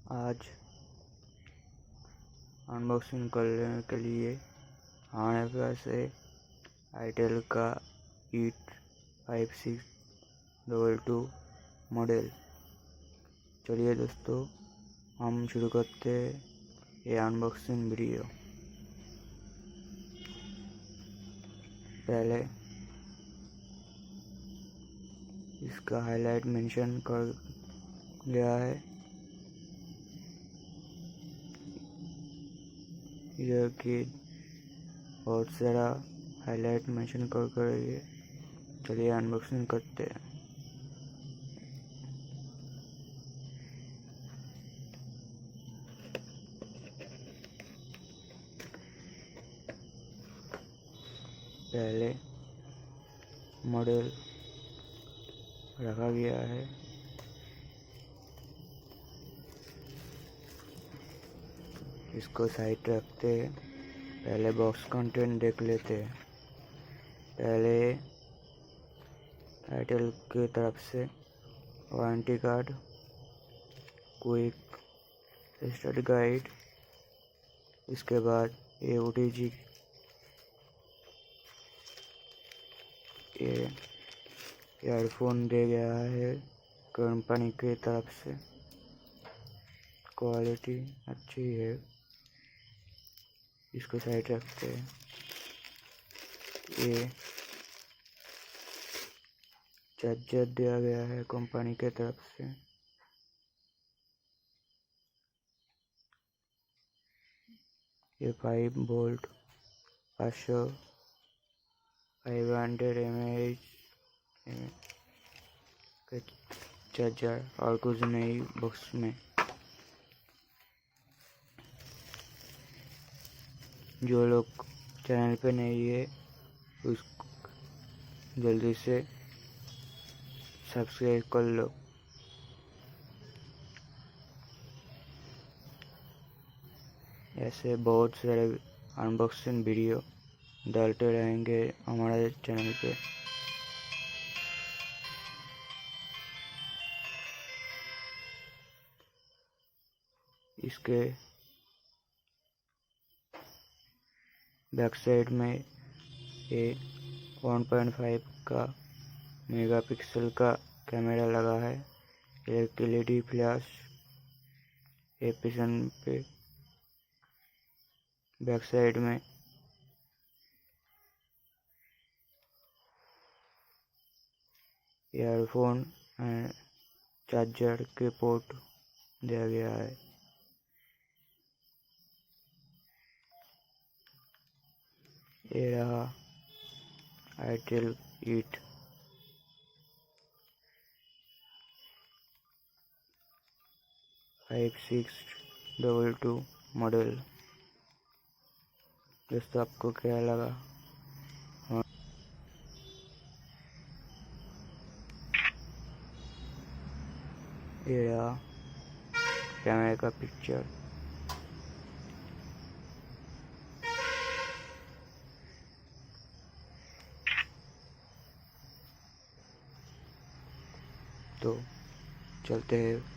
आज अनबॉक्सिंग करने के लिए हमारे पास है itel का it5622 मॉडल। चलिए दोस्तों, हम शुरू करते हैं ये अनबॉक्सिंग वीडियो। पहले इसका हाईलाइट मेंशन कर गया है। यह कि बहुत सारा हाईलाइट मेंशन कर ये। चलिए अनबॉक्सिंग करते हैं। पहले मॉडल रखा गया है। इसको साइड रखते हैं। पहले बॉक्स कंटेंट देख लेते हैं। पहले itel की तरफ से warranty card, quick start guide, इसके बाद OTG ये ईयरफोन दे गया है कंपनी की तरफ से। क्वालिटी अच्छी है। इसको साइड रखते हैं। ये चार्जर दिया गया है कंपनी के तरफ से। ये 5 वोल्ट 500 500 mAh का चार्जर और कुछ नहीं बॉक्स में। जो लोग चैनल पे नहीं है उसको जल्दी से सब्सक्राइब कर लो। ऐसे बहुत सारे अनबॉक्सिंग वीडियो डालते रहेंगे हमारे चैनल पे। इसके बैक साइड में ये 1.5 का मेगापिक्सल का कैमरा लगा है। एक LED फ्लैश ये पिछन पे बैक साइड में। ईयरफोन एंड चार्जर के पोर्ट दिया गया है। ये रहा itel it5622 मॉडल। दोस्तों, आपको क्या लगा? ये रहा कैमरे का पिक्चर। तो चलते हैं